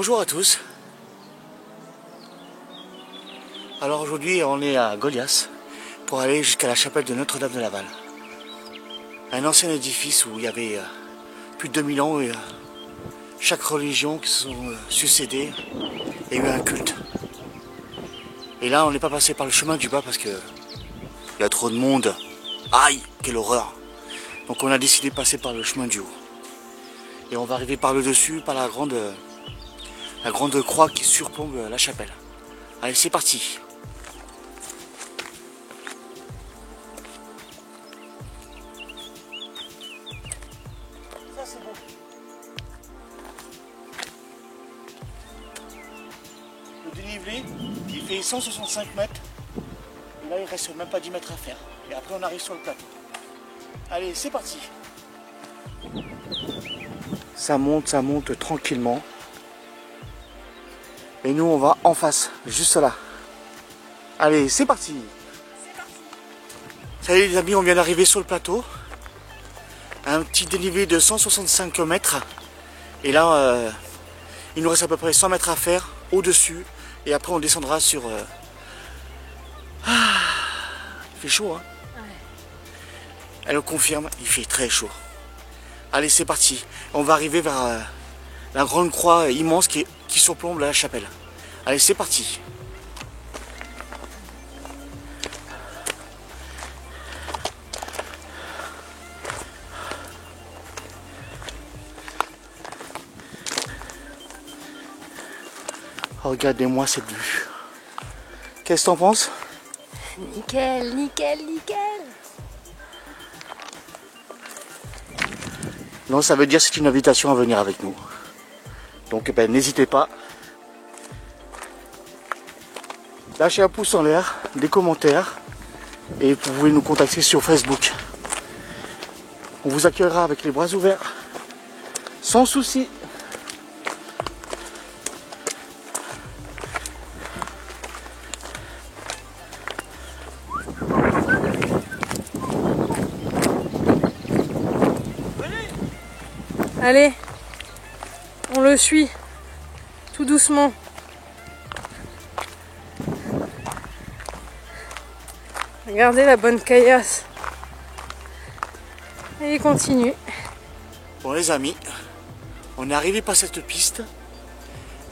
Bonjour à tous. Alors aujourd'hui on est à Golias pour aller jusqu'à la chapelle de Notre-Dame de Laval. Un ancien édifice où il y avait plus de 2000 ans et chaque religion qui se sont succédées et eu un culte. Et là on n'est pas passé par le chemin du bas parce que il y a trop de monde. Aïe, quelle horreur. Donc on a décidé de passer par le chemin du haut. Et on va arriver par le dessus, par la grande croix qui surplombe la chapelle. Allez, c'est parti. Ça c'est bon. Le dénivelé, il fait 165 mètres. Et là, il reste même pas 10 mètres à faire. Et après, on arrive sur le plateau. Allez, c'est parti. Ça monte tranquillement. Et nous, on va en face, juste là. Allez, c'est parti. Salut les amis, on vient d'arriver sur le plateau. Un petit dénivelé de 165 mètres. Et là, il nous reste à peu près 100 mètres à faire au-dessus. Et après, on descendra sur... Il fait chaud, hein? Ouais. Elle le confirme, il fait très chaud. Allez, c'est parti. On va arriver vers la grande croix immense qui surplombe la chapelle. Allez, c'est parti. Regardez-moi cette vue. Qu'est-ce que t'en penses? Nickel, nickel, nickel. Non, ça veut dire que c'est une invitation à venir avec nous. Donc ben, n'hésitez pas. Lâchez un pouce en l'air, des commentaires. Et vous pouvez nous contacter sur Facebook. On vous accueillera avec les bras ouverts. Sans souci. Allez, on le suit, tout doucement. Regardez la bonne caillasse. Et il continue. Bon les amis, on est arrivé par cette piste.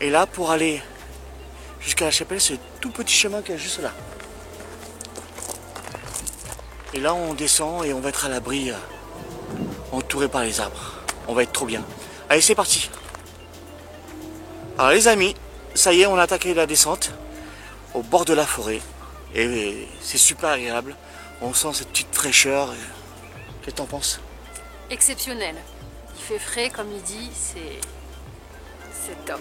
Et là, pour aller jusqu'à la chapelle, c'est un tout petit chemin qui est juste là. Et là, on descend et on va être à l'abri, entouré par les arbres. On va être trop bien. Allez, c'est parti. Alors les amis, ça y est, on a attaqué la descente au bord de la forêt. Et c'est super agréable. On sent cette petite fraîcheur. Qu'est-ce que t'en penses? Exceptionnel. Il fait frais, comme il dit, c'est top.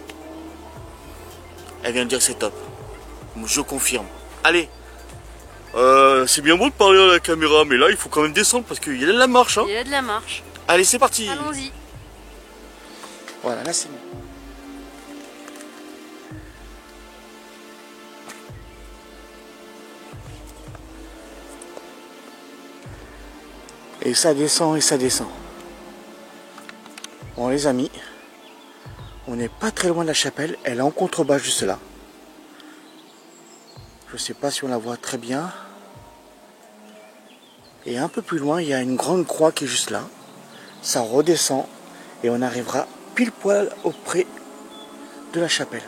Elle vient de dire que c'est top. Je confirme. Allez. C'est bien beau de parler à la caméra, mais là, il faut quand même descendre parce qu'il y a de la marche. Hein. Il y a de la marche. Allez, c'est parti. Allons-y. Voilà, là c'est bon. Et ça descend et ça descend. Bon les amis, on n'est pas très loin de la chapelle, elle est en contrebas juste là. Je sais pas si on la voit très bien. Et un peu plus loin, il y a une grande croix qui est juste là. Ça redescend et on arrivera pile poil auprès de la chapelle.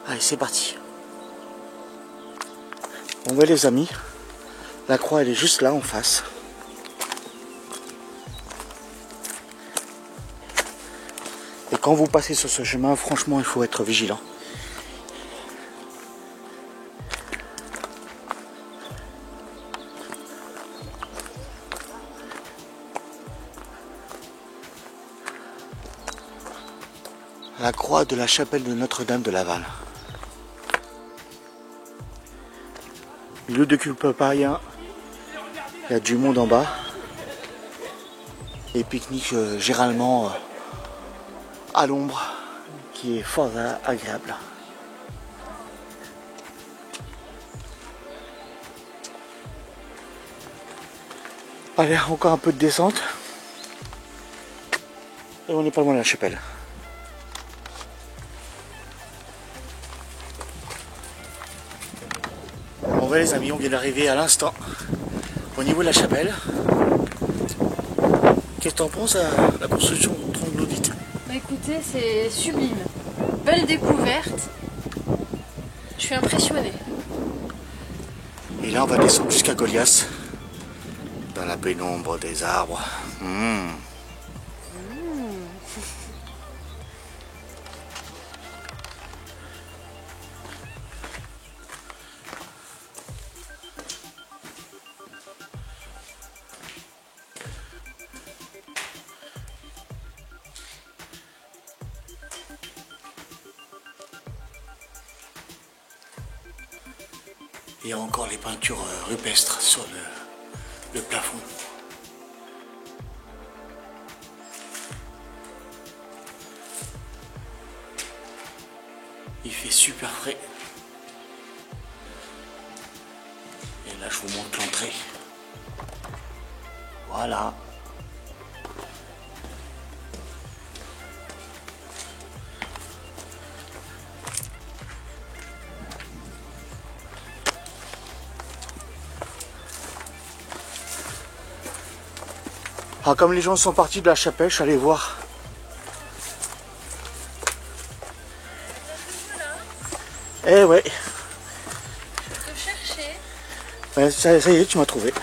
Allez, c'est parti. Bon ben les amis, la croix elle est juste là en face. Et quand vous passez sur ce chemin, franchement il faut être vigilant. La croix de la chapelle de Notre-Dame de Laval. Lieu de culte païen. Il y a du monde en bas. Et pique-nique généralement à l'ombre, qui est fort agréable. Allez, encore un peu de descente. Et on n'est pas loin de la chapelle. Bon ouais les amis, on vient d'arriver à l'instant au niveau de la chapelle. Qu'est-ce que t'en penses à la construction troglodyte? Bah écoutez, c'est sublime. Belle découverte. Je suis impressionnée. Et là on va descendre jusqu'à Goliath, dans la pénombre des arbres. Il y a encore les peintures rupestres sur le plafond. Il fait super frais. Et là je vous montre l'entrée. Voilà. Alors comme les gens sont partis de la chapelle, je suis allé voir. Eh ouais. Je te cherchais. Ouais, ça y est, tu m'as trouvé.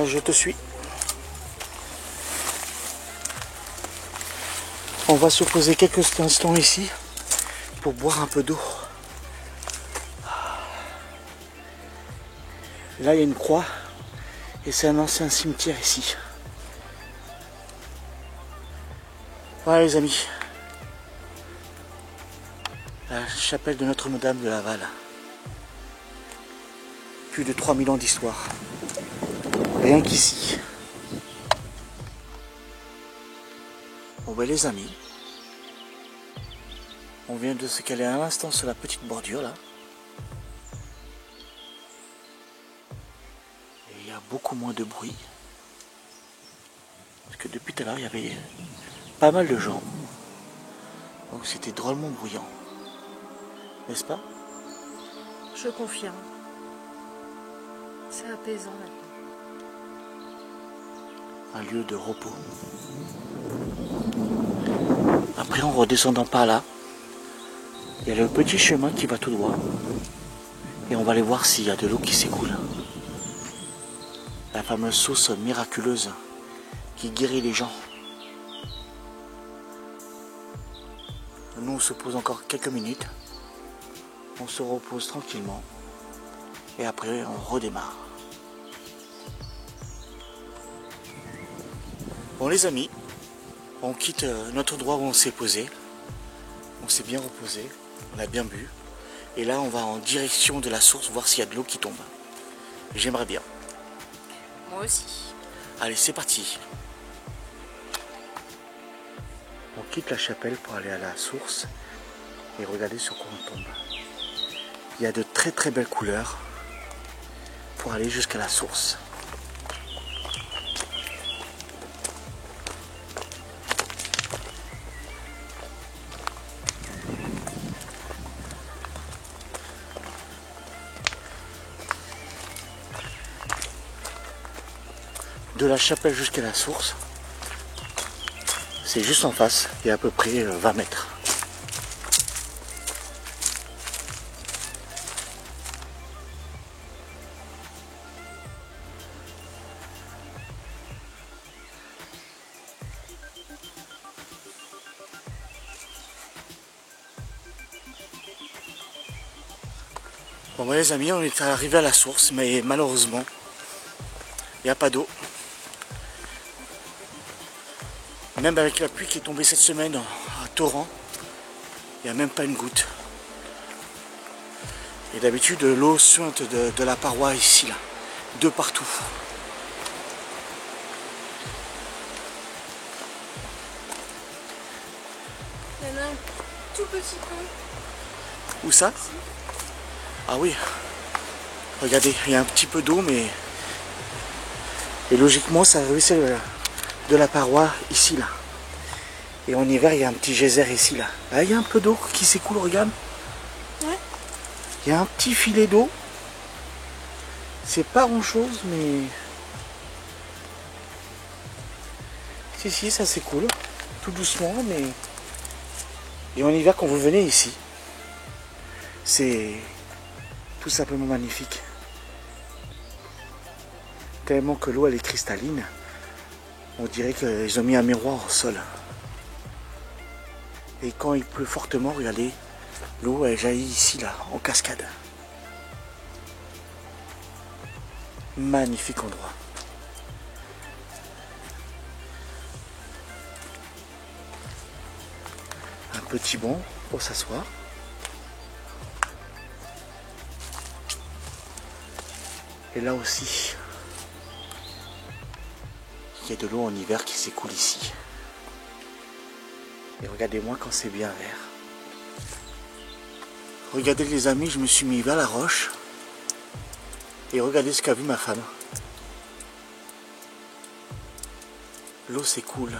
Je te suis. On va se poser quelques instants ici pour boire un peu d'eau. Là, il y a une croix et c'est un ancien cimetière ici. Voilà les amis. La chapelle de Notre-Dame de Laval. Plus de 3000 ans d'histoire. Rien qu'ici. Bon ben les amis, on vient de se caler à l'instant sur la petite bordure là. Et il y a beaucoup moins de bruit. Parce que depuis tout à l'heure il y avait pas mal de gens. Donc c'était drôlement bruyant. N'est-ce pas? Je confirme. C'est apaisant maintenant. Un lieu de repos. Après en redescendant par là, il y a le petit chemin qui va tout droit. Et on va aller voir s'il y a de l'eau qui s'écoule. La fameuse source miraculeuse qui guérit les gens. Nous on se pose encore quelques minutes. On se repose tranquillement. Et après on redémarre. Bon les amis, on quitte notre endroit où on s'est posé. On s'est bien reposé, on a bien bu. Et là on va en direction de la source voir s'il y a de l'eau qui tombe. J'aimerais bien. Moi aussi. Allez c'est parti. On quitte la chapelle pour aller à la source et regarder sur quoi on tombe. Il y a de très très belles couleurs pour aller jusqu'à la source. De la chapelle jusqu'à la source, c'est juste en face, il y a à peu près 20 mètres. Bon bah les amis, on est arrivé à la source, mais malheureusement, il n'y a pas d'eau. Même avec la pluie qui est tombée cette semaine à torrent, il n'y a même pas une goutte. Et d'habitude, l'eau suinte de la paroi ici, là, de partout. Il y en a un tout petit peu. Où ça? Ah oui. Regardez, il y a un petit peu d'eau, mais... Et logiquement, ça ruisselle de la paroi ici, là. Et en hiver, il y a un petit geyser ici, là. Ah, il y a un peu d'eau qui s'écoule, regarde. Ouais. Il y a un petit filet d'eau. C'est pas grand-chose, mais... Si, ça s'écoule. Tout doucement, mais... Et en hiver, quand vous venez ici, c'est tout simplement magnifique. Tellement que l'eau, elle est cristalline. On dirait qu'ils ont mis un miroir au sol. Et quand il pleut fortement, regardez, l'eau, elle jaillit ici, là, en cascade. Magnifique endroit. Un petit banc pour s'asseoir. Et là aussi, il y a de l'eau en hiver qui s'écoule ici. Et regardez-moi quand c'est bien vert. Regardez les amis, je me suis mis vers la roche. Et regardez ce qu'a vu ma femme. L'eau s'écoule.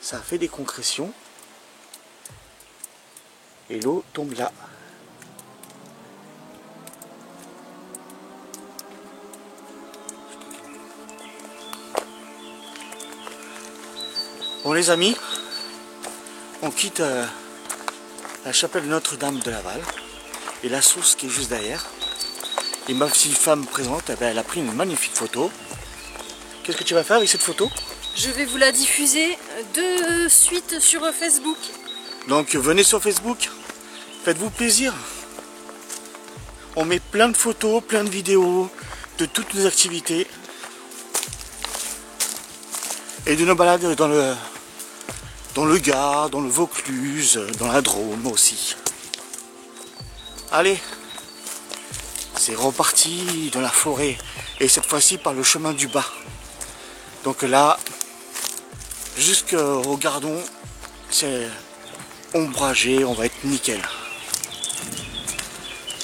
Ça a fait des concrétions. Et l'eau tombe là. Bon les amis, on quitte la chapelle de Notre-Dame de Laval et la source qui est juste derrière. Et ma petite femme présente, elle a pris une magnifique photo. Qu'est-ce que tu vas faire avec cette photo? Je vais vous la diffuser de suite sur Facebook. Donc venez sur Facebook, faites-vous plaisir. On met plein de photos, plein de vidéos de toutes nos activités. Et de nos balades dans le Gard, dans le Vaucluse, dans la Drôme aussi. Allez, c'est reparti dans la forêt. Et cette fois-ci par le chemin du bas. Donc là, jusqu'au Gardon, c'est ombragé, on va être nickel.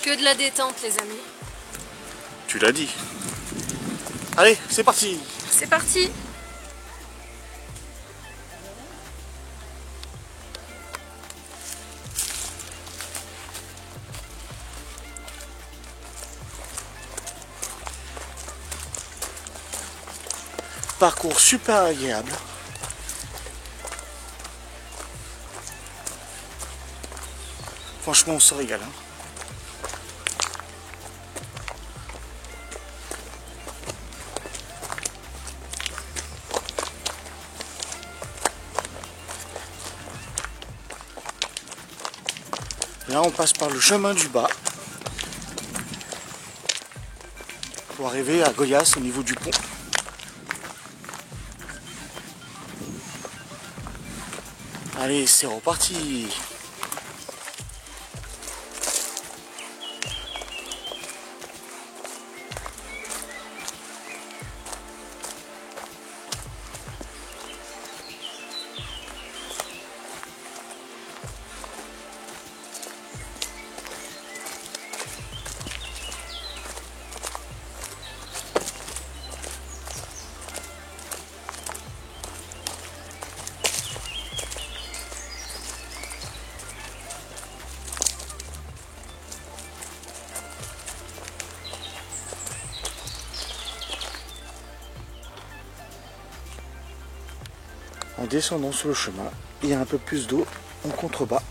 Que de la détente les amis. Tu l'as dit. Allez, c'est parti. C'est parti. Parcours super agréable. Franchement, on se régale. Hein. Là, on passe par le chemin du bas pour arriver à Goiás au niveau du pont. Allez, c'est reparti. En descendant sur le chemin, il y a un peu plus d'eau en contrebas.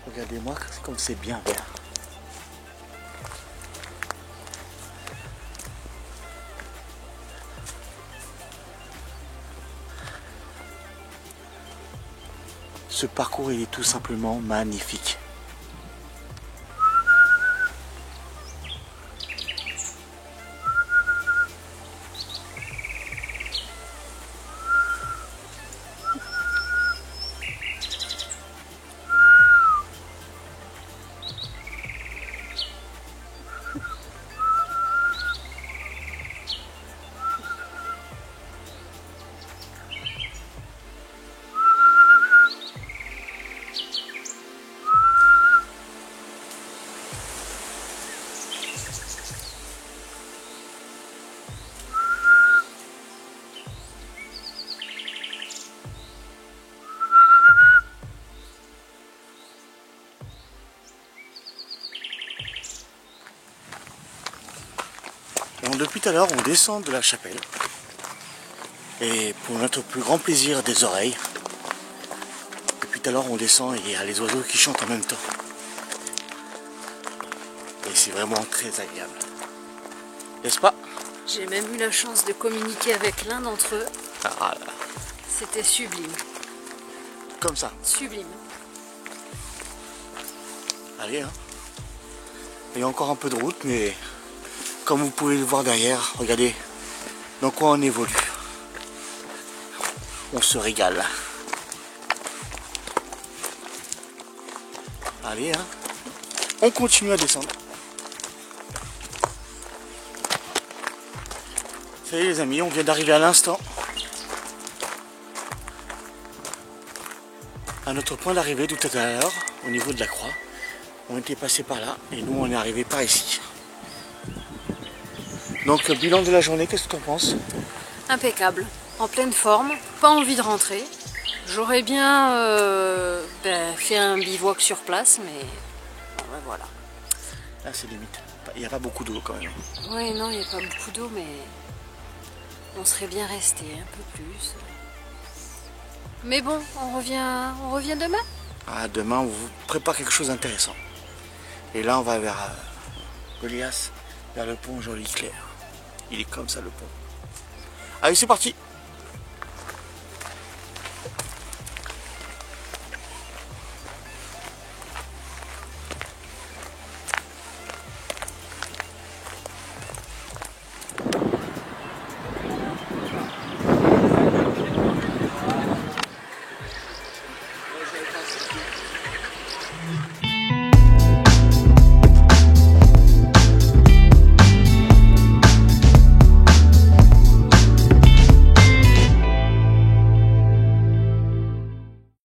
Regardez-moi comme c'est bien vert. Ce parcours, il est tout simplement magnifique. Bon, depuis tout à l'heure, on descend de la chapelle. Et pour notre plus grand plaisir des oreilles, depuis tout à l'heure, on descend et il y a les oiseaux qui chantent en même temps. Et c'est vraiment très agréable. N'est-ce pas? J'ai même eu la chance de communiquer avec l'un d'entre eux. Ah là, C'était sublime. comme ça. Sublime. Allez, hein. Il y a encore un peu de route, mais comme vous pouvez le voir derrière, regardez dans quoi on évolue. On se régale. Allez, hein. On continue à descendre. Salut les amis, on vient d'arriver à l'instant à notre point d'arrivée tout à l'heure, au niveau de la croix. On était passé par là et nous on est arrivé par ici. Donc bilan de la journée, qu'est-ce que tu en penses? Impeccable. En pleine forme. Pas envie de rentrer. J'aurais bien fait un bivouac sur place, mais bon, voilà. Là c'est limite. Il n'y a pas beaucoup d'eau quand même. Oui, non, il n'y a pas beaucoup d'eau, mais on serait bien resté un peu plus. Mais bon, on revient demain. Ah, demain on vous prépare quelque chose d'intéressant. Et là on va vers Goliath, vers le pont Joli Clair. Il est comme ça le pont. Allez, c'est parti!